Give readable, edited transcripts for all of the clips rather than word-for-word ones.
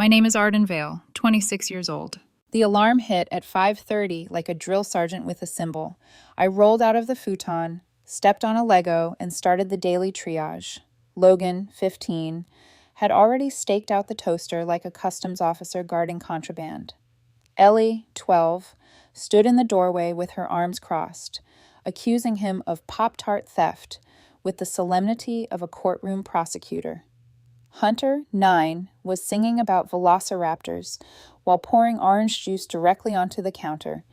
My name is Arden Vale, 26 years old. The alarm hit at 5:30 like a drill sergeant with a cymbal. I rolled out of the futon, stepped on a Lego, and started the daily triage. Logan, 15, had already staked out the toaster like a customs officer guarding contraband. Ellie, 12, stood in the doorway with her arms crossed, accusing him of Pop-Tart theft with the solemnity of a courtroom prosecutor. Hunter, 9, was singing about velociraptors while pouring orange juice directly onto the counter,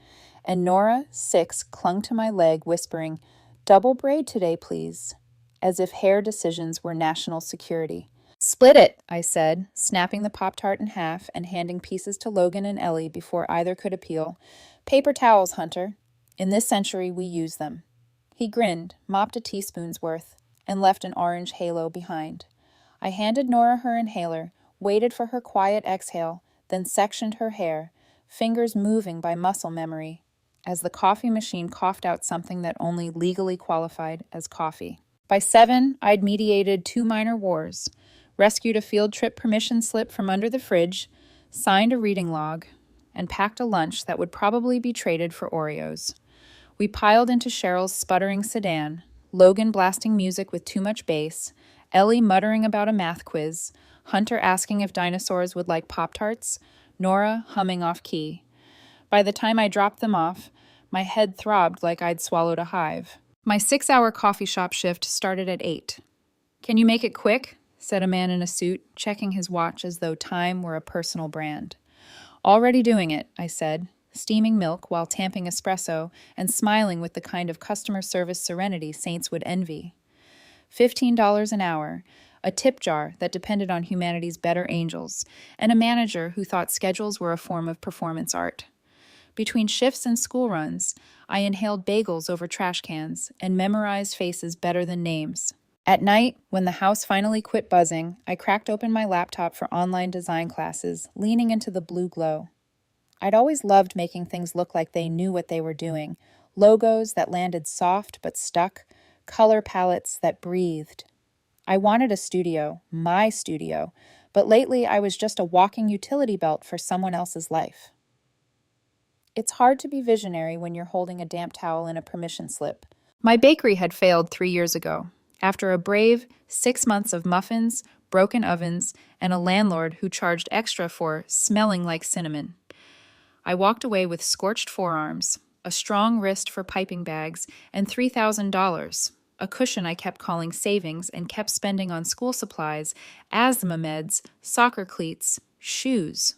and Nora, 6, clung to my leg, whispering, "Double braid today, please," as if hair decisions were national security. "Split it," I said, snapping the Pop-Tart in half and handing pieces to Logan and Ellie before either could appeal. "Paper towels, Hunter. In this century, we use them." He grinned, mopped a teaspoon's worth, and left an orange halo behind. I handed Nora her inhaler, waited for her quiet exhale, then sectioned her hair, fingers moving by muscle memory, as the coffee machine coughed out something that only legally qualified as coffee. By 7, I'd mediated 2 minor wars, rescued a field trip permission slip from under the fridge, signed a reading log, and packed a lunch that would probably be traded for Oreos. We piled into Cheryl's sputtering sedan, Logan blasting music with too much bass, Ellie muttering about a math quiz, Hunter asking if dinosaurs would like Pop-Tarts, Nora humming off-key. By the time I dropped them off, my head throbbed like I'd swallowed a hive. My 6-hour coffee shop shift started at 8. "Can you make it quick?" said a man in a suit, checking his watch as though time were a personal brand. "Already doing it," I said, steaming milk while tamping espresso and smiling with the kind of customer service serenity saints would envy. $15 an hour, a tip jar that depended on humanity's better angels, and a manager who thought schedules were a form of performance art. Between shifts and school runs, I inhaled bagels over trash cans and memorized faces better than names. At night, when the house finally quit buzzing, I cracked open my laptop for online design classes, leaning into the blue glow. I'd always loved making things look like they knew what they were doing, logos that landed soft but stuck, color palettes that breathed. I wanted a studio, my studio, but lately I was just a walking utility belt for someone else's life. It's hard to be visionary when you're holding a damp towel in a permission slip. My bakery had failed 3 years ago, after a brave 6 months of muffins, broken ovens, and a landlord who charged extra for smelling like cinnamon. I walked away with scorched forearms, a strong wrist for piping bags, and $3,000, a cushion I kept calling savings and kept spending on school supplies, asthma meds, soccer cleats, shoes.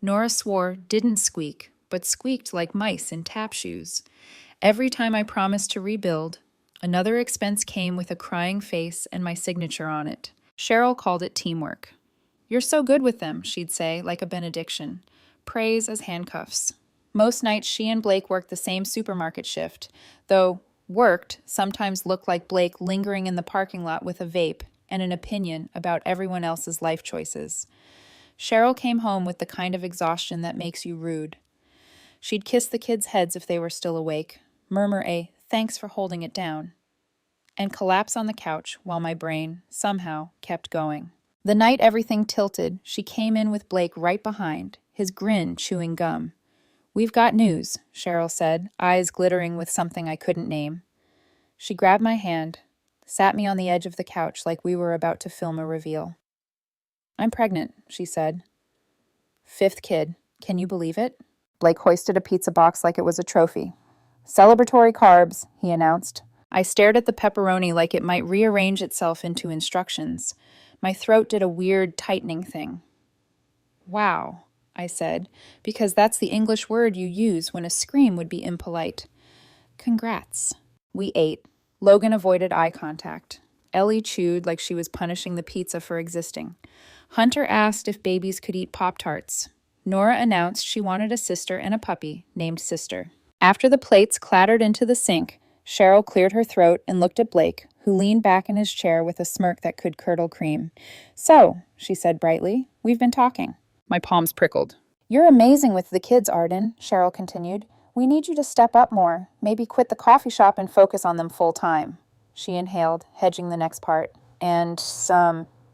Nora swore didn't squeak, but squeaked like mice in tap shoes. Every time I promised to rebuild, another expense came with a crying face and my signature on it. Cheryl called it teamwork. "You're so good with them," she'd say, like a benediction. Praise as handcuffs. Most nights she and Blake worked the same supermarket shift, though worked sometimes looked like Blake lingering in the parking lot with a vape and an opinion about everyone else's life choices. Cheryl came home with the kind of exhaustion that makes you rude. She'd kiss the kids' heads if they were still awake, murmur a "thanks for holding it down," and collapse on the couch while my brain, somehow, kept going. The night everything tilted, she came in with Blake right behind, his grin chewing gum. "We've got news," Cheryl said, eyes glittering with something I couldn't name. She grabbed my hand, sat me on the edge of the couch like we were about to film a reveal. "I'm pregnant," she said. "5th kid. Can you believe it?" Blake hoisted a pizza box like it was a trophy. "Celebratory carbs," he announced. I stared at the pepperoni like it might rearrange itself into instructions. My throat did a weird tightening thing. "Wow," I said, because that's the English word you use when a scream would be impolite. "Congrats." We ate. Logan avoided eye contact. Ellie chewed like she was punishing the pizza for existing. Hunter asked if babies could eat Pop-Tarts. Nora announced she wanted a sister and a puppy named Sister. After the plates clattered into the sink, Cheryl cleared her throat and looked at Blake, who leaned back in his chair with a smirk that could curdle cream. "So," she said brightly, "we've been talking." My palms prickled. "You're amazing with the kids, Arden," Cheryl continued. "We need you to step up more, maybe quit the coffee shop and focus on them full time." She inhaled, hedging the next part. "And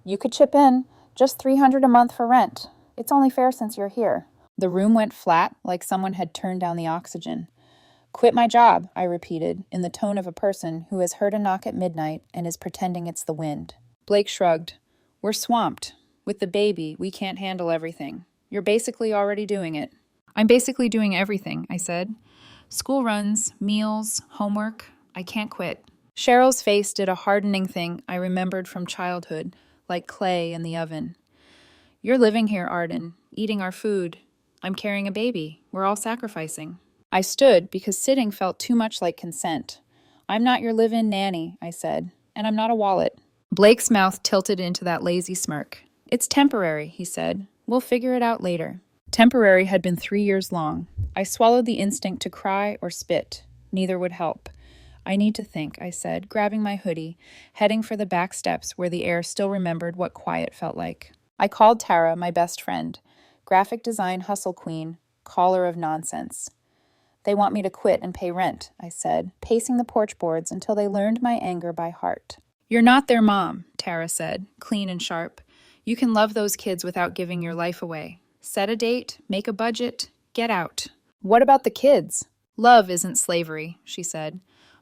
you could chip in, just $300 a month for rent." It's only fair since you're here. The room went flat, like someone had turned down the oxygen. Quit my job, I repeated, in the tone of a person who has heard a knock at midnight and is pretending it's the wind. Blake shrugged. We're swamped. With the baby, we can't handle everything. You're basically already doing it. I'm basically doing everything, I said. School runs, meals, homework. I can't quit. Cheryl's face did a hardening thing I remembered from childhood, like clay in the oven. You're living here, Arden, eating our food. I'm carrying a baby. We're all sacrificing. I stood because sitting felt too much like consent. I'm not your live-in nanny, I said, and I'm not a wallet. Blake's mouth tilted into that lazy smirk. It's temporary, he said. We'll figure it out later. Temporary had been 3 years long. I swallowed the instinct to cry or spit. Neither would help. I need to think, I said, grabbing my hoodie, heading for the back steps where the air still remembered what quiet felt like. I called Tara, my best friend, graphic design hustle queen, caller of nonsense. They want me to quit and pay rent, I said, pacing the porch boards until they learned my anger by heart. You're not their mom, Tara said, clean and sharp. You can love those kids without giving your life away. Set a date, make a budget, get out. What about the kids? Love isn't slavery, she said.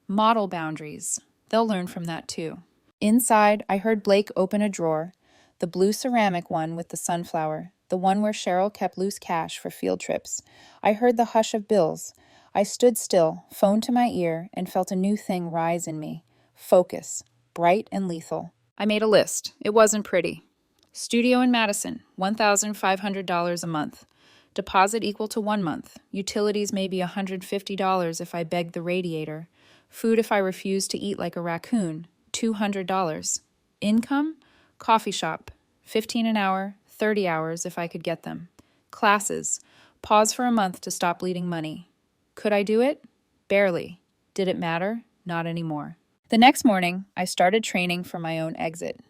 Model boundaries. They'll learn from that too. Inside, I heard Blake open a drawer, the blue ceramic one with the sunflower, the one where Cheryl kept loose cash for field trips. I heard the hush of bills. I stood still, phone to my ear, and felt a new thing rise in me. Focus. Bright and lethal. I made a list. It wasn't pretty. Studio in Madison, $1,500 a month. Deposit equal to 1 month. Utilities maybe $150 if I begged the radiator. Food if I refused to eat like a raccoon, $200. Income? Coffee shop, 15 an hour, 30 hours if I could get them. Classes, pause for a month to stop bleeding money. Could I do it? Barely. Did it matter? Not anymore. The next morning, I started training for my own exit.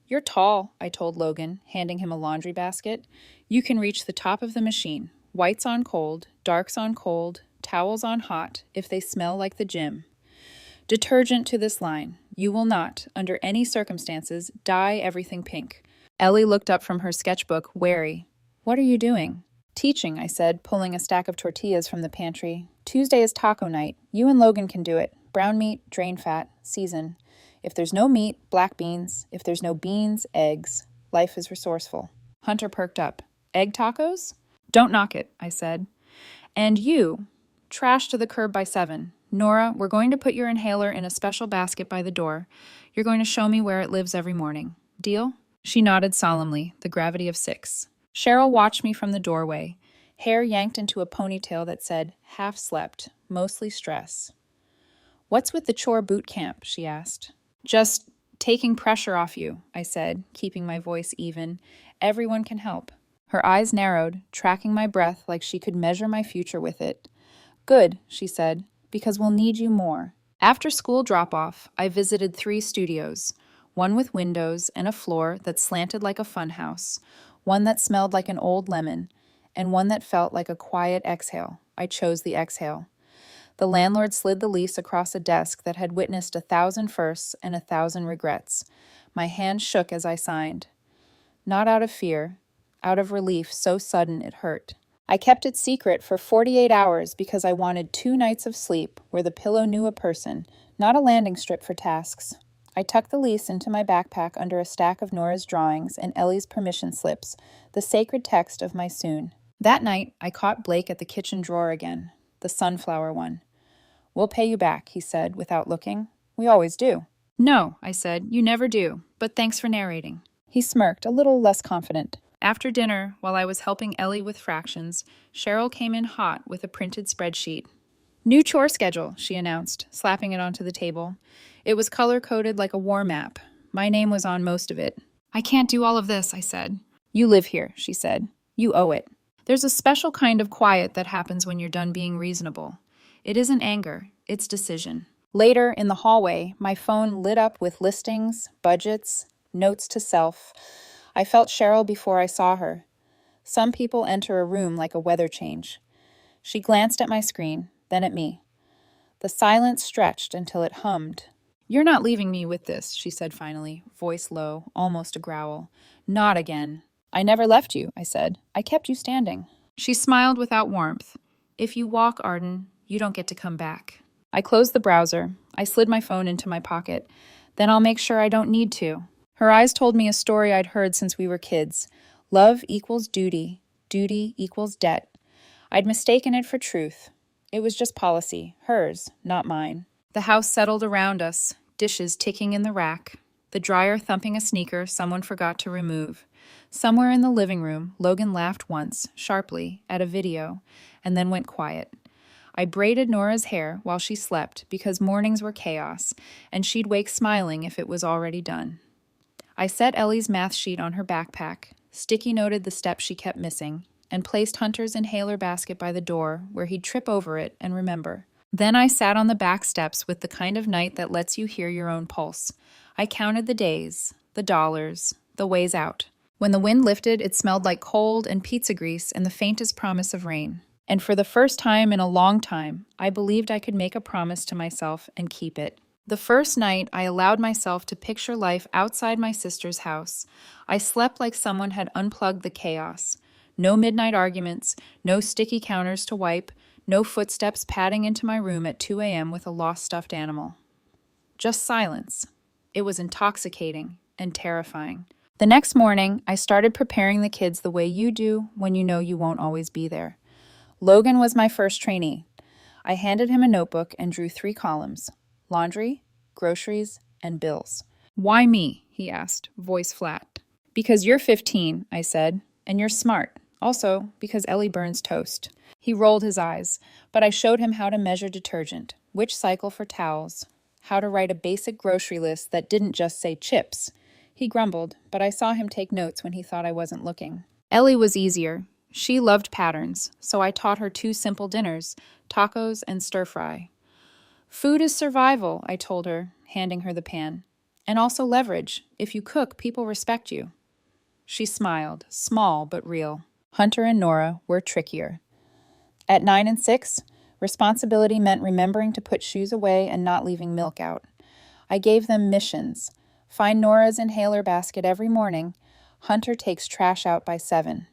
You're tall, I told Logan, handing him a laundry basket. You can reach the top of the machine. Whites on cold, darks on cold, towels on hot, if they smell like the gym. Detergent to this line. You will not, under any circumstances, dye everything pink. Ellie looked up from her sketchbook, wary. What are you doing? Teaching, I said, pulling a stack of tortillas from the pantry. Tuesday is taco night. You and Logan can do it. Brown meat, drain fat, season. If there's no meat, black beans. If there's no beans, eggs. Life is resourceful. Hunter perked up. Egg tacos? Don't knock it, I said. And you, trash to the curb by 7. Nora, we're going to put your inhaler in a special basket by the door. You're going to show me where it lives every morning. Deal? She nodded solemnly, the gravity of 6. Cheryl watched me from the doorway, hair yanked into a ponytail that said, half slept, mostly stress. What's with the chore boot camp? She asked. Just taking pressure off you, I said, keeping my voice even. Everyone can help. Her eyes narrowed, tracking my breath like she could measure my future with it. Good, she said, because we'll need you more. After school drop-off, I visited 3 studios, one with windows and a floor that slanted like a funhouse, one that smelled like an old lemon, and one that felt like a quiet exhale. I chose the exhale. The landlord slid the lease across a desk that had witnessed 1,000 firsts and 1,000 regrets. My hand shook as I signed. Not out of fear, out of relief so sudden it hurt. I kept it secret for 48 hours because I wanted 2 nights of sleep where the pillow knew a person, not a landing strip for tasks. I tucked the lease into my backpack under a stack of Nora's drawings and Ellie's permission slips, the sacred text of my soon. That night, I caught Blake at the kitchen drawer again, the sunflower one. We'll pay you back, he said, without looking. We always do. No, I said, you never do, but thanks for narrating. He smirked, a little less confident. After dinner, while I was helping Ellie with fractions, Cheryl came in hot with a printed spreadsheet. New chore schedule, she announced, slapping it onto the table. It was color-coded like a war map. My name was on most of it. I can't do all of this, I said. You live here, she said. You owe it. There's a special kind of quiet that happens when you're done being reasonable. It isn't anger, it's decision. Later, in the hallway, my phone lit up with listings, budgets, notes to self. I felt Cheryl before I saw her. Some people enter a room like a weather change. She glanced at my screen, then at me. The silence stretched until it hummed. You're not leaving me with this, she said finally, voice low, almost a growl. Not again. I never left you, I said. I kept you standing. She smiled without warmth. If you walk, Arden, you don't get to come back. I closed the browser. I slid my phone into my pocket. Then I'll make sure I don't need to. Her eyes told me a story I'd heard since we were kids. Love equals duty. Duty equals debt. I'd mistaken it for truth. It was just policy, hers, not mine. The house settled around us, dishes ticking in the rack, the dryer thumping a sneaker someone forgot to remove. Somewhere in the living room, Logan laughed once, sharply, at a video, and then went quiet. I braided Nora's hair while she slept because mornings were chaos, and she'd wake smiling if it was already done. I set Ellie's math sheet on her backpack, sticky noted the steps she kept missing, and placed Hunter's inhaler basket by the door where he'd trip over it and remember. Then I sat on the back steps with the kind of night that lets you hear your own pulse. I counted the days, the dollars, the ways out. When the wind lifted, it smelled like cold and pizza grease and the faintest promise of rain. And for the first time in a long time, I believed I could make a promise to myself and keep it. The first night, I allowed myself to picture life outside my sister's house. I slept like someone had unplugged the chaos. No midnight arguments, no sticky counters to wipe, no footsteps padding into my room at 2 a.m. with a lost stuffed animal. Just silence. It was intoxicating and terrifying. The next morning, I started preparing the kids the way you do when you know you won't always be there. Logan was my first trainee. I handed him a notebook and drew 3 columns: laundry, groceries, and bills. Why me? He asked, voice flat. Because you're 15, I said, and you're smart. Also, because Ellie burns toast. He rolled his eyes, but I showed him how to measure detergent, which cycle for towels, how to write a basic grocery list that didn't just say chips. He grumbled, but I saw him take notes when he thought I wasn't looking. Ellie was easier. She loved patterns, so I taught her 2 simple dinners, tacos and stir-fry. Food is survival, I told her, handing her the pan. And also leverage. If you cook, people respect you. She smiled, small but real. Hunter and Nora were trickier. At 9 and 6, responsibility meant remembering to put shoes away and not leaving milk out. I gave them missions. Find Nora's inhaler basket every morning. Hunter takes trash out by 7.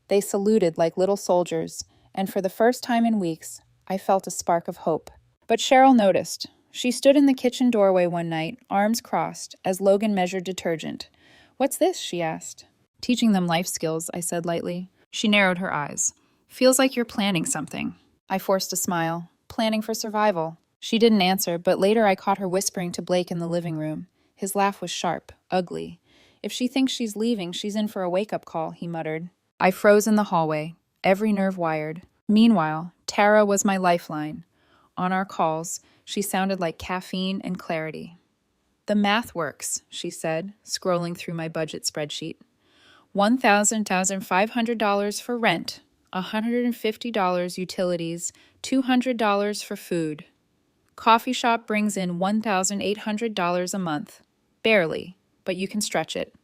They saluted like little soldiers, and for the first time in weeks, I felt a spark of hope. But Cheryl noticed. She stood in the kitchen doorway one night, arms crossed, as Logan measured detergent. "What's this?" she asked. "Teaching them life skills," I said lightly. She narrowed her eyes. "Feels like you're planning something." I forced a smile. "Planning for survival." She didn't answer, but later I caught her whispering to Blake in the living room. His laugh was sharp, ugly. "If she thinks she's leaving, she's in for a wake-up call," he muttered. I froze in the hallway, every nerve wired. Meanwhile, Tara was my lifeline. On our calls, she sounded like caffeine and clarity. "The math works," she said, scrolling through my budget spreadsheet. $1,500 for rent, $150 utilities, $200 for food. Coffee shop brings in $1,800 a month. Barely, but you can stretch it.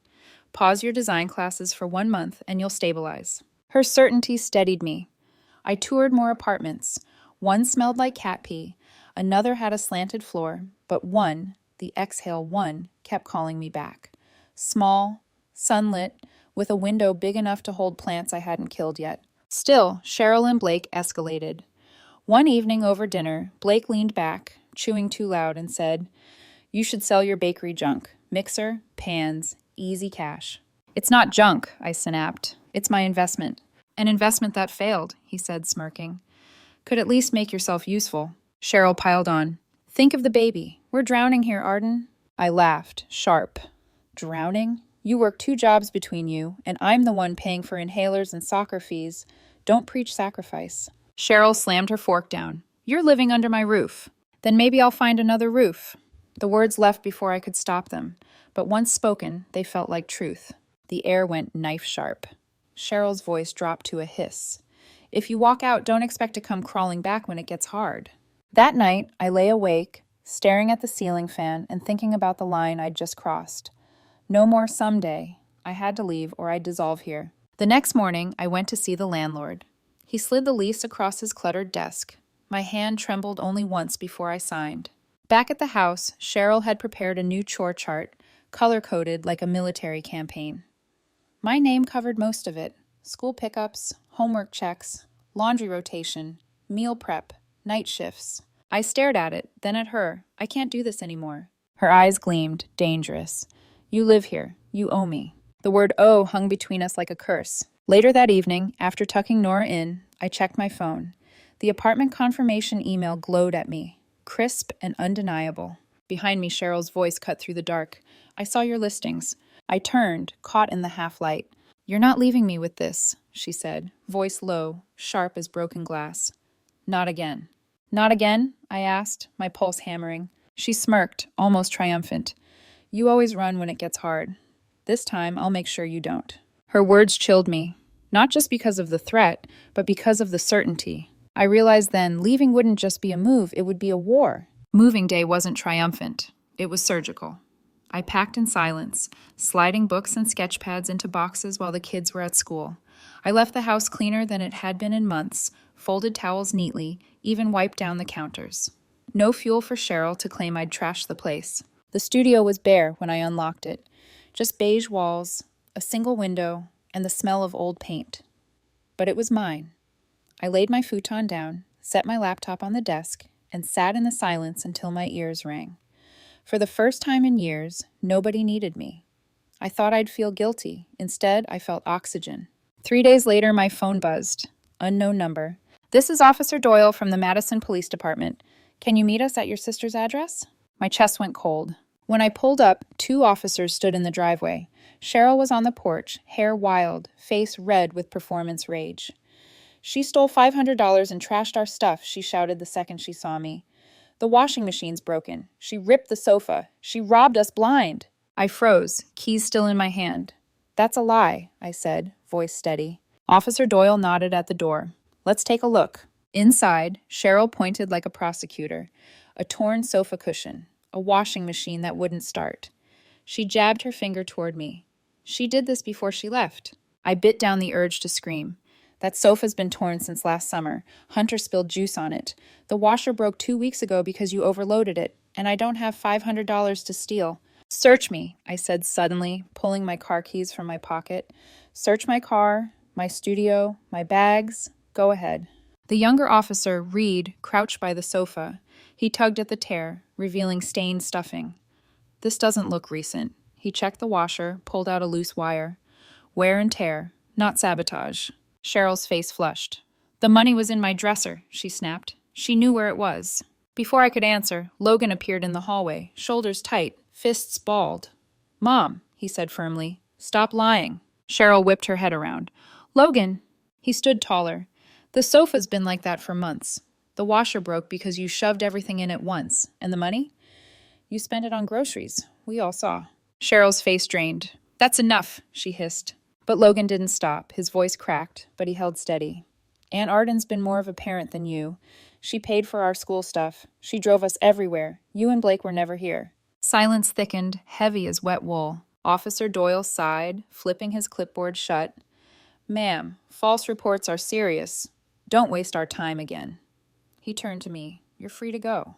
Pause your design classes for 1 month and you'll stabilize. Her certainty steadied me. I toured more apartments. One smelled like cat pee. Another had a slanted floor, but one, the exhale one, kept calling me back. Small, sunlit, with a window big enough to hold plants I hadn't killed yet. Still, Cheryl and Blake escalated. One evening over dinner, Blake leaned back, chewing too loud, and said, "You should sell your bakery junk. Mixer, pans, easy cash." "It's not junk," I snapped. "It's my investment." "An investment that failed," he said, smirking. "Could at least make yourself useful." Cheryl piled on. "Think of the baby. We're drowning here, Arden." I laughed, sharp. "Drowning? You work 2 jobs between you, and I'm the one paying for inhalers and soccer fees. Don't preach sacrifice." Cheryl slammed her fork down. "You're living under my roof." "Then maybe I'll find another roof." The words left before I could stop them, but once spoken, they felt like truth. The air went knife-sharp. Cheryl's voice dropped to a hiss. "If you walk out, don't expect to come crawling back when it gets hard." That night, I lay awake, staring at the ceiling fan and thinking about the line I'd just crossed. No more someday. I had to leave or I'd dissolve here. The next morning, I went to see the landlord. He slid the lease across his cluttered desk. My hand trembled only once before I signed. Back at the house, Cheryl had prepared a new chore chart, color-coded like a military campaign. My name covered most of it: school pickups, homework checks, laundry rotation, meal prep, night shifts. I stared at it, then at her. I can't do this anymore. Her eyes gleamed, dangerous. You live here. You owe me. The word owe hung between us like a curse. Later that evening, after tucking Nora in, I checked my phone. The apartment confirmation email glowed at me, crisp and undeniable. Behind me, Cheryl's voice cut through the dark. I saw your listings. I turned, caught in the half-light. You're not leaving me with this, she said, voice low, sharp as broken glass. Not again. Not again? I asked, my pulse hammering. She smirked, almost triumphant. You always run when it gets hard. This time, I'll make sure you don't. Her words chilled me, not just because of the threat, but because of the certainty. I realized then leaving wouldn't just be a move, it would be a war. Moving day wasn't triumphant. It was surgical. I packed in silence, sliding books and sketch pads into boxes while the kids were at school. I left the house cleaner than it had been in months, folded towels neatly, even wiped down the counters. No fuel for Cheryl to claim I'd trashed the place. The studio was bare when I unlocked it. Just beige walls, a single window, and the smell of old paint. But it was mine. I laid my futon down, set my laptop on the desk, and sat in the silence until my ears rang. For the first time in years, nobody needed me. I thought I'd feel guilty. Instead, I felt oxygen. 3 days later, my phone buzzed. Unknown number. This is Officer Doyle from the Madison Police Department. Can you meet us at your sister's address? My chest went cold. When I pulled up, 2 officers stood in the driveway. Cheryl was on the porch, hair wild, face red with performance rage. She stole $500 and trashed our stuff, she shouted the second she saw me. The washing machine's broken. She ripped the sofa. She robbed us blind. I froze, keys still in my hand. That's a lie, I said, voice steady. Officer Doyle nodded at the door. Let's take a look. Inside, Cheryl pointed like a prosecutor. A torn sofa cushion. A washing machine that wouldn't start. She jabbed her finger toward me. She did this before she left. I bit down the urge to scream. That sofa's been torn since last summer. Hunter spilled juice on it. The washer broke 2 weeks ago because you overloaded it, and I don't have $500 to steal. Search me, I said suddenly, pulling my car keys from my pocket. Search my car, my studio, my bags. Go ahead. The younger officer, Reed, crouched by the sofa. He tugged at the tear, revealing stained stuffing. This doesn't look recent. He checked the washer, pulled out a loose wire. Wear and tear, not sabotage. Cheryl's face flushed. The money was in my dresser, she snapped. She knew where it was. Before I could answer, Logan appeared in the hallway, shoulders tight, fists balled. Mom, he said firmly, stop lying. Cheryl whipped her head around. Logan! He stood taller. The sofa's been like that for months. The washer broke because you shoved everything in at once. And the money? You spent it on groceries. We all saw. Cheryl's face drained. That's enough, she hissed. But Logan didn't stop. His voice cracked, but he held steady. Aunt Arden's been more of a parent than you. She paid for our school stuff. She drove us everywhere. You and Blake were never here. Silence thickened, heavy as wet wool. Officer Doyle sighed, flipping his clipboard shut. Ma'am, false reports are serious. Don't waste our time again. He turned to me. You're free to go.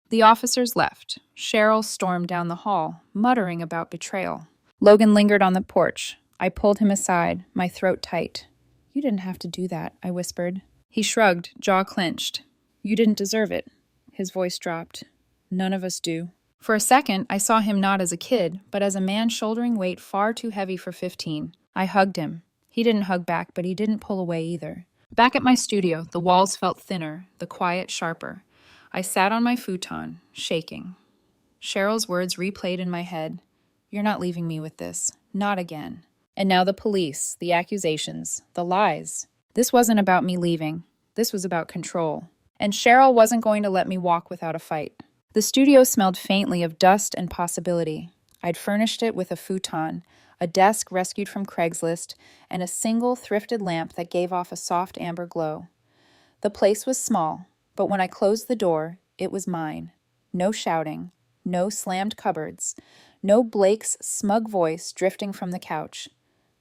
The officers left. Cheryl stormed down the hall, muttering about betrayal. Logan lingered on the porch. I pulled him aside, my throat tight. You didn't have to do that, I whispered. He shrugged, jaw clenched. You didn't deserve it. His voice dropped. None of us do. For a second, I saw him not as a kid, but as a man shouldering weight far too heavy for 15. I hugged him. He didn't hug back, but he didn't pull away either. Back at my studio, the walls felt thinner, the quiet sharper. I sat on my futon, shaking. Cheryl's words replayed in my head. You're not leaving me with this. Not again. And now the police, the accusations, the lies. This wasn't about me leaving. This was about control. And Cheryl wasn't going to let me walk without a fight. The studio smelled faintly of dust and possibility. I'd furnished it with a futon, a desk rescued from Craigslist, and a single thrifted lamp that gave off a soft amber glow. The place was small, but when I closed the door, it was mine. No shouting, no slammed cupboards, no Blake's smug voice drifting from the couch.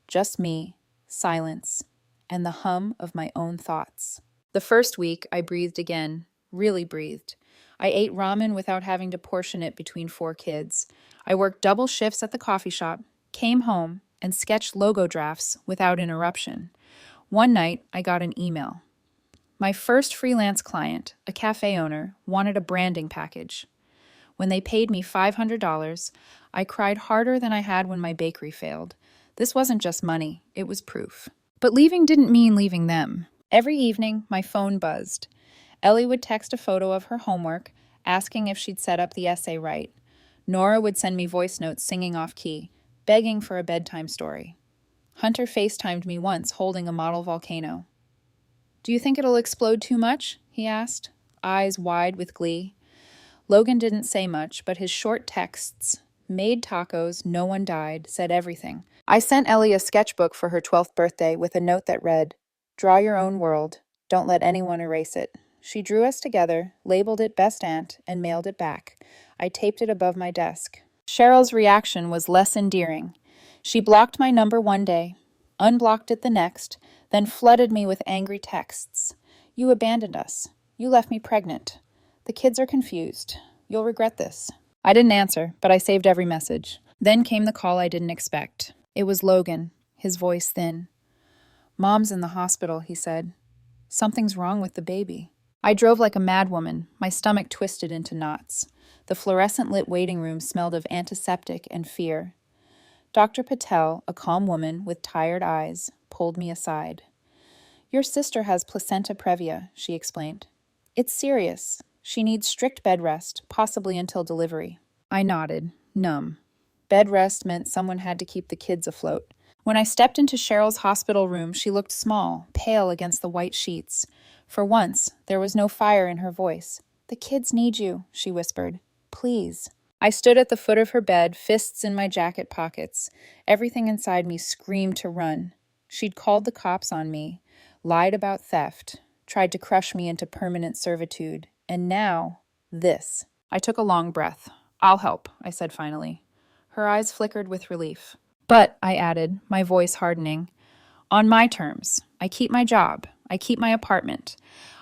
Just me, silence, and the hum of my own thoughts. The first week, I breathed again, really breathed. I ate ramen without having to portion it between 4 kids. I worked double shifts at the coffee shop, came home, and sketch logo drafts without interruption. One night, I got an email. My first freelance client, a cafe owner, wanted a branding package. When they paid me $500, I cried harder than I had when my bakery failed. This wasn't just money, it was proof. But leaving didn't mean leaving them. Every evening, my phone buzzed. Ellie would text a photo of her homework, asking if she'd set up the essay right. Nora would send me voice notes singing off key, begging for a bedtime story. Hunter FaceTimed me once holding a model volcano. "Do you think it'll explode too much?" he asked, eyes wide with glee. Logan didn't say much, but his short texts, "Made tacos, no one died," said everything. I sent Ellie a sketchbook for her 12th birthday with a note that read, "Draw your own world. Don't let anyone erase it." She drew us together, labeled it Best Aunt, and mailed it back. I taped it above my desk. Cheryl's reaction was less endearing. She blocked my number one day, unblocked it the next, then flooded me with angry texts. "You abandoned us. You left me pregnant. The kids are confused. You'll regret this." I didn't answer, but I saved every message. Then came the call I didn't expect. It was Logan, his voice thin. "Mom's in the hospital," he said. "Something's wrong with the baby." I drove like a madwoman, my stomach twisted into knots. The fluorescent-lit waiting room smelled of antiseptic and fear. Dr. Patel, a calm woman with tired eyes, pulled me aside. "Your sister has placenta previa," she explained. "It's serious. She needs strict bed rest, possibly until delivery." I nodded, numb. Bed rest meant someone had to keep the kids afloat. When I stepped into Cheryl's hospital room, she looked small, pale against the white sheets. For once, there was no fire in her voice. "The kids need you," she whispered. "Please." I stood at the foot of her bed, fists in my jacket pockets. Everything inside me screamed to run. She'd called the cops on me, lied about theft, tried to crush me into permanent servitude. And now, this. I took a long breath. "I'll help," I said finally. Her eyes flickered with relief. "But," I added, my voice hardening, "on my terms. I keep my job. I keep my apartment.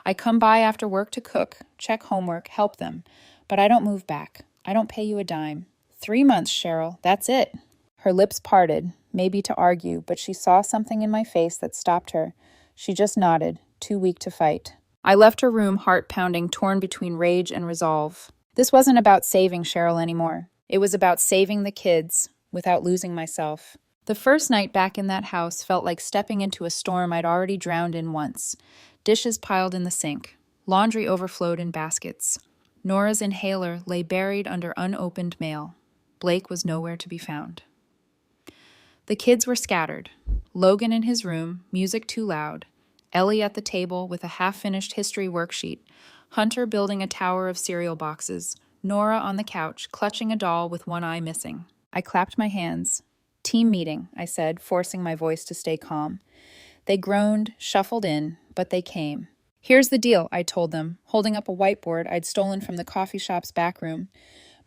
I come by after work to cook, check homework, help them. But I don't move back. I don't pay you a dime. 3 months, Cheryl. That's it." Her lips parted, maybe to argue, but she saw something in my face that stopped her. She just nodded, too weak to fight. I left her room, heart pounding, torn between rage and resolve. This wasn't about saving Cheryl anymore. It was about saving the kids, without losing myself. The first night back in that house felt like stepping into a storm I'd already drowned in once. Dishes piled in the sink. Laundry overflowed in baskets. Nora's inhaler lay buried under unopened mail. Blake was nowhere to be found. The kids were scattered. Logan in his room, music too loud. Ellie at the table with a half-finished history worksheet. Hunter building a tower of cereal boxes. Nora on the couch, clutching a doll with one eye missing. I clapped my hands. "Team meeting," I said, forcing my voice to stay calm. They groaned, shuffled in, but they came. "Here's the deal," I told them, holding up a whiteboard I'd stolen from the coffee shop's back room.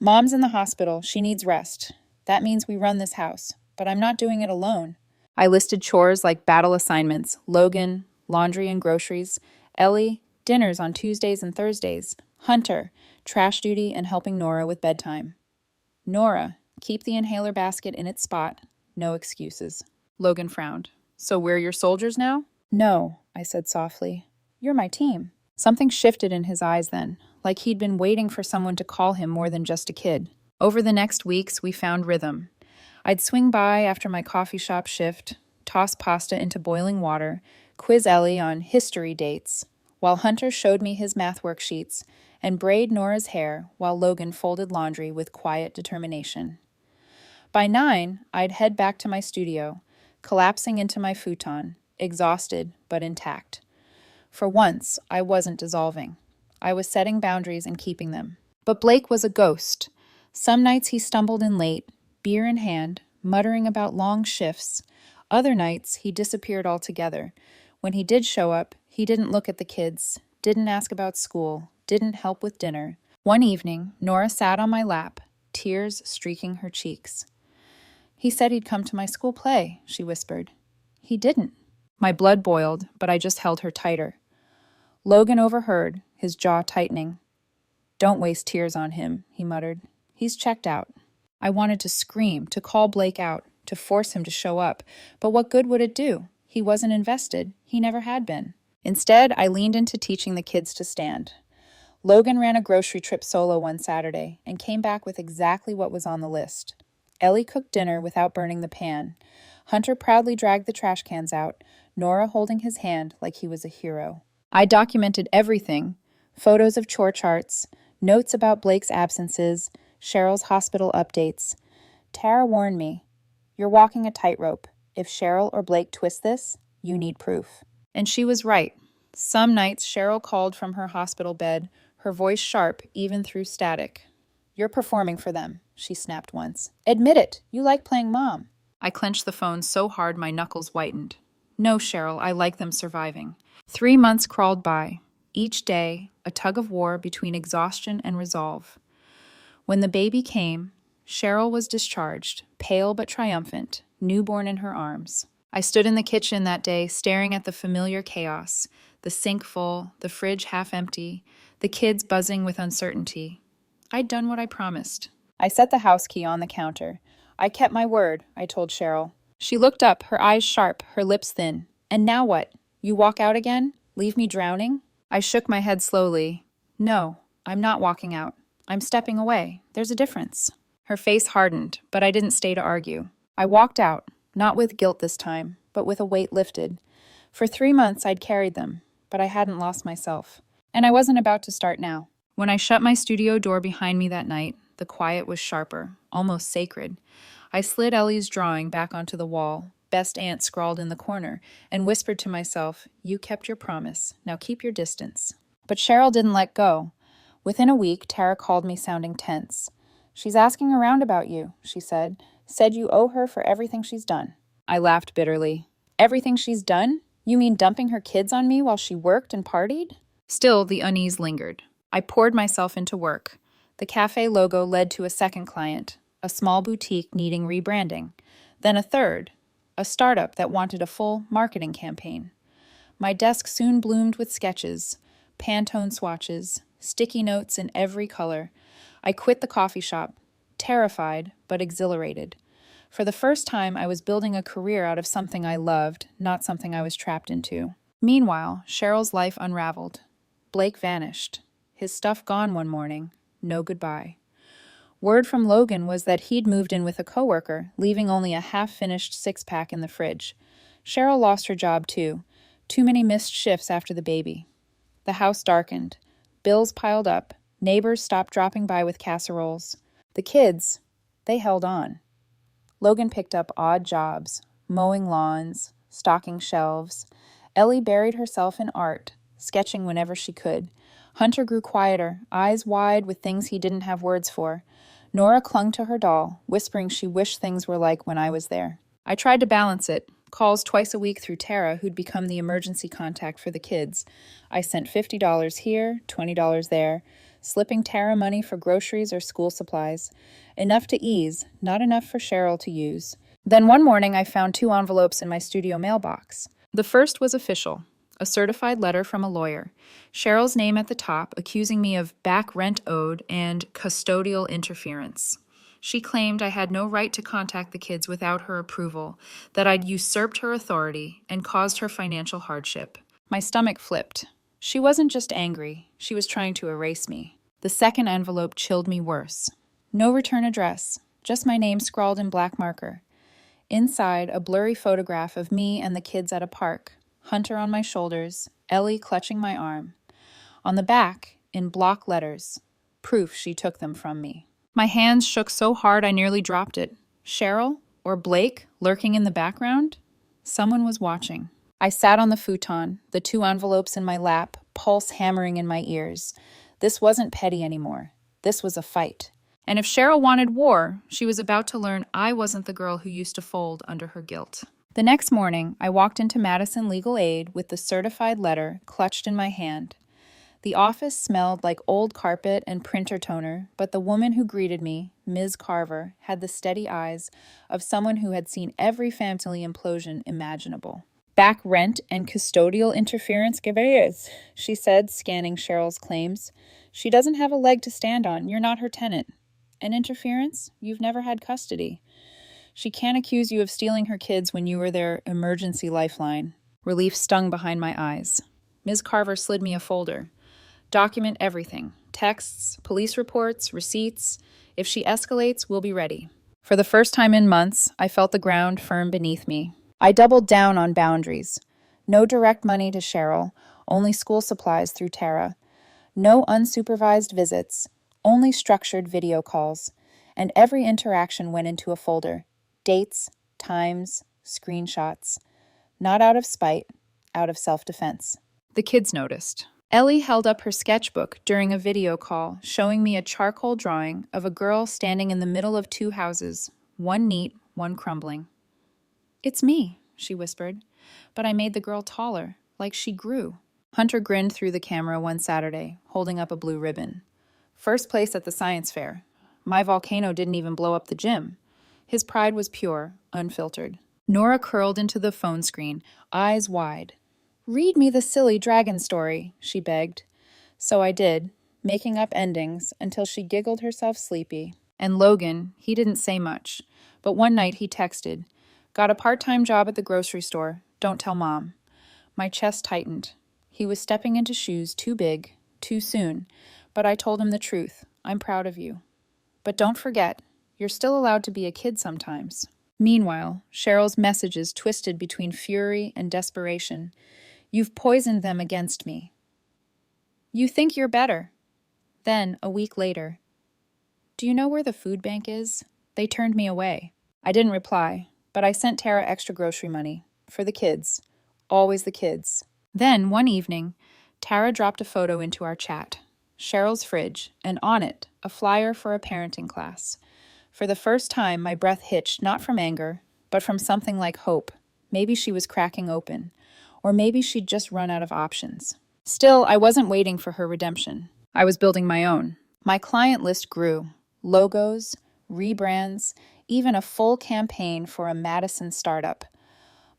"Mom's in the hospital. She needs rest. That means we run this house. But I'm not doing it alone." I listed chores like battle assignments: Logan, laundry and groceries; Ellie, dinners on Tuesdays and Thursdays; Hunter, trash duty and helping Nora with bedtime. Nora, keep the inhaler basket in its spot. No excuses. Logan frowned. "So we're your soldiers now?" "No," I said softly. "You're my team." Something shifted in his eyes then, like he'd been waiting for someone to call him more than just a kid. Over the next weeks, we found rhythm. I'd swing by after my coffee shop shift, toss pasta into boiling water, quiz Ellie on history dates, while Hunter showed me his math worksheets, and braid Nora's hair while Logan folded laundry with quiet determination. By 9, I'd head back to my studio, collapsing into my futon, exhausted but intact. For once, I wasn't dissolving. I was setting boundaries and keeping them. But Blake was a ghost. Some nights he stumbled in late, beer in hand, muttering about long shifts. Other nights, he disappeared altogether. When he did show up, he didn't look at the kids, didn't ask about school, didn't help with dinner. One evening, Nora sat on my lap, tears streaking her cheeks. "He said he'd come to my school play," she whispered. "He didn't." My blood boiled, but I just held her tighter. Logan overheard, his jaw tightening. "Don't waste tears on him," he muttered. "He's checked out." I wanted to scream, to call Blake out, to force him to show up, but what good would it do? He wasn't invested. He never had been. Instead, I leaned into teaching the kids to stand. Logan ran a grocery trip solo one Saturday and came back with exactly what was on the list. Ellie cooked dinner without burning the pan. Hunter proudly dragged the trash cans out, Nora holding his hand like he was a hero. I documented everything: photos of chore charts, notes about Blake's absences, Cheryl's hospital updates. Tara warned me, "You're walking a tightrope. If Cheryl or Blake twist this, you need proof." And she was right. Some nights Cheryl called from her hospital bed, her voice sharp even through static. "You're performing for them," she snapped once. "Admit it, you like playing mom." I clenched the phone so hard my knuckles whitened. "No, Cheryl, I like them surviving." 3 months crawled by. Each day, a tug of war between exhaustion and resolve. When the baby came, Cheryl was discharged, pale but triumphant, newborn in her arms. I stood in the kitchen that day staring at the familiar chaos, the sink full, the fridge half empty, the kids buzzing with uncertainty. I'd done what I promised. I set the house key on the counter. "I kept my word," I told Cheryl. She looked up, her eyes sharp, her lips thin. "And now what? You walk out again? Leave me drowning?" I shook my head slowly. "No, I'm not walking out. I'm stepping away. There's a difference." Her face hardened, but I didn't stay to argue. I walked out, not with guilt this time, but with a weight lifted. For 3 months I'd carried them, but I hadn't lost myself. And I wasn't about to start now. When I shut my studio door behind me that night, the quiet was sharper, almost sacred. I slid Ellie's drawing back onto the wall, best aunt scrawled in the corner, and whispered to myself, "You kept your promise. Now keep your distance." But Cheryl didn't let go. Within a week, Tara called me sounding tense. "She's asking around about you," she said. "Said you owe her for everything she's done." I laughed bitterly. "Everything she's done? You mean dumping her kids on me while she worked and partied?" Still, the unease lingered. I poured myself into work. The cafe logo led to a second client, a small boutique needing rebranding. Then a third, a startup that wanted a full marketing campaign. My desk soon bloomed with sketches, Pantone swatches, sticky notes in every color. I quit the coffee shop, terrified but exhilarated. For the first time, I was building a career out of something I loved, not something I was trapped into. Meanwhile, Cheryl's life unraveled. Blake vanished. His stuff gone one morning. No goodbye. Word from Logan was that he'd moved in with a coworker, leaving only a half-finished six-pack in the fridge. Cheryl lost her job too. Too many missed shifts after the baby. The house darkened. Bills piled up. Neighbors stopped dropping by with casseroles. The kids, they held on. Logan picked up odd jobs, mowing lawns, stocking shelves. Ellie buried herself in art, sketching whenever she could. Hunter grew quieter, eyes wide with things he didn't have words for. Nora clung to her doll, whispering she wished things were like when I was there. I tried to balance it. Calls twice a week through Tara, who'd become the emergency contact for the kids. I sent $50 here, $20 there, slipping Tara money for groceries or school supplies. Enough to ease, not enough for Cheryl to use. Then one morning I found 2 envelopes in my studio mailbox. The first was official, a certified letter from a lawyer. Cheryl's name at the top, accusing me of back rent owed and custodial interference. She claimed I had no right to contact the kids without her approval, that I'd usurped her authority and caused her financial hardship. My stomach flipped. She wasn't just angry, she was trying to erase me. The second envelope chilled me worse. No return address, just my name scrawled in black marker. Inside, a blurry photograph of me and the kids at a park, Hunter on my shoulders, Ellie clutching my arm. On the back, in block letters, proof she took them from me. My hands shook so hard I nearly dropped it. Cheryl? Or Blake, lurking in the background? Someone was watching. I sat on the futon, the 2 envelopes in my lap, pulse hammering in my ears. This wasn't petty anymore. This was a fight. And if Cheryl wanted war, she was about to learn I wasn't the girl who used to fold under her guilt. The next morning, I walked into Madison Legal Aid with the certified letter clutched in my hand. The office smelled like old carpet and printer toner, but the woman who greeted me, Ms. Carver, had the steady eyes of someone who had seen every family implosion imaginable. "Back rent and custodial interference gaveyes," she said, scanning Cheryl's claims. "She doesn't have a leg to stand on. You're not her tenant. And interference? You've never had custody." She can't accuse you of stealing her kids when you were their emergency lifeline. Relief stung behind my eyes. Ms. Carver slid me a folder. Document everything. Texts, police reports, receipts. If she escalates, we'll be ready. For the first time in months, I felt the ground firm beneath me. I doubled down on boundaries. No direct money to Cheryl, only school supplies through Tara. No unsupervised visits, only structured video calls. And every interaction went into a folder. Dates, times, screenshots. Not out of spite, out of self-defense. The kids noticed. Ellie held up her sketchbook during a video call, showing me a charcoal drawing of a girl standing in the middle of two houses, one neat, one crumbling. "It's me," she whispered, but I made the girl taller, like she grew. Hunter grinned through the camera one Saturday, holding up a blue ribbon. "First place at the science fair. My volcano didn't even blow up the gym." His pride was pure, unfiltered. Nora curled into the phone screen, eyes wide. "Read me the silly dragon story," she begged. So I did, making up endings until she giggled herself sleepy. And Logan, he didn't say much, but one night he texted, "Got a part-time job at the grocery store. Don't tell Mom." My chest tightened. He was stepping into shoes too big, too soon, but I told him the truth. "I'm proud of you. But don't forget, you're still allowed to be a kid sometimes." Meanwhile, Cheryl's messages twisted between fury and desperation. "You've poisoned them against me. You think you're better." Then, a week later, "Do you know where the food bank is? They turned me away." I didn't reply, but I sent Tara extra grocery money. For the kids. Always the kids. Then, one evening, Tara dropped a photo into our chat. Cheryl's fridge, and on it, a flyer for a parenting class. For the first time, my breath hitched, not from anger, but from something like hope. Maybe she was cracking open. Or maybe she'd just run out of options. Still, I wasn't waiting for her redemption. I was building my own. My client list grew. Logos, rebrands, even a full campaign for a Madison startup.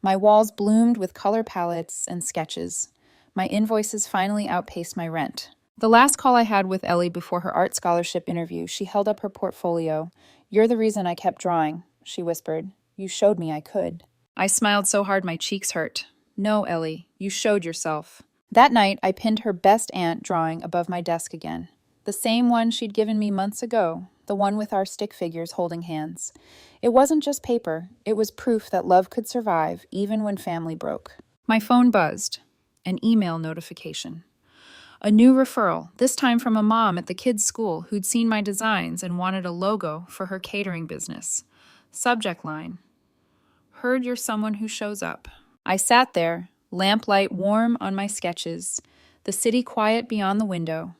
My walls bloomed with color palettes and sketches. My invoices finally outpaced my rent. The last call I had with Ellie before her art scholarship interview, she held up her portfolio. "You're the reason I kept drawing," she whispered. "You showed me I could." I smiled so hard my cheeks hurt. "No, Ellie, you showed yourself." That night, I pinned her best aunt drawing above my desk again. The same one she'd given me months ago, the one with our stick figures holding hands. It wasn't just paper, it was proof that love could survive even when family broke. My phone buzzed. An email notification. A new referral, this time from a mom at the kids' school who'd seen my designs and wanted a logo for her catering business. Subject line: "Heard you're someone who shows up." I sat there, lamplight warm on my sketches, the city quiet beyond the window,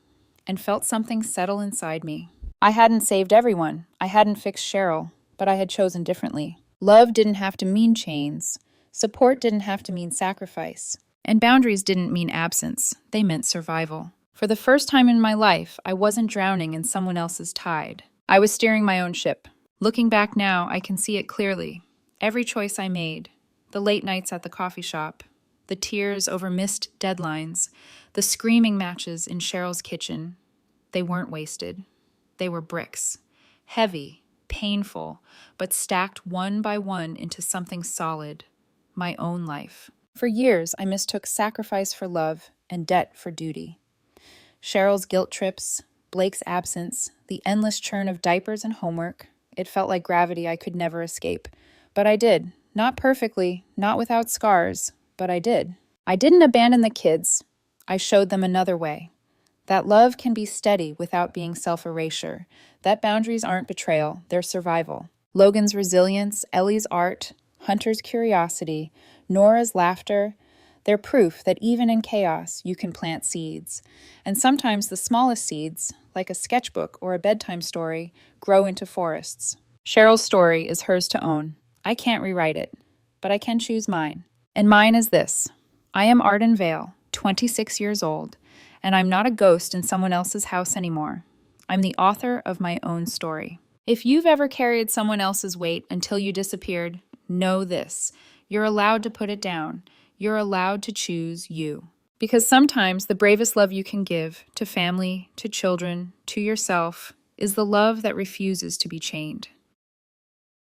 and felt something settle inside me. I hadn't saved everyone, I hadn't fixed Cheryl, but I had chosen differently. Love didn't have to mean chains, support didn't have to mean sacrifice, and boundaries didn't mean absence, they meant survival. For the first time in my life, I wasn't drowning in someone else's tide. I was steering my own ship. Looking back now, I can see it clearly. Every choice I made, the late nights at the coffee shop, the tears over missed deadlines, the screaming matches in Cheryl's kitchen, they weren't wasted. They were bricks. Heavy, painful, but stacked one by one into something solid. My own life. For years, I mistook sacrifice for love and debt for duty. Cheryl's guilt trips, Blake's absence, the endless churn of diapers and homework. It felt like gravity I could never escape. But I did. Not perfectly, not without scars, but I did. I didn't abandon the kids. I showed them another way. That love can be steady without being self-erasure. That boundaries aren't betrayal, they're survival. Logan's resilience, Ellie's art, Hunter's curiosity, Nora's laughter, they're proof that even in chaos, you can plant seeds. And sometimes the smallest seeds, like a sketchbook or a bedtime story, grow into forests. Cheryl's story is hers to own. I can't rewrite it, but I can choose mine. And mine is this. I am Arden Vale, 26 years old, and I'm not a ghost in someone else's house anymore. I'm the author of my own story. If you've ever carried someone else's weight until you disappeared, know this. You're allowed to put it down. You're allowed to choose you. Because sometimes the bravest love you can give to family, to children, to yourself, is the love that refuses to be chained.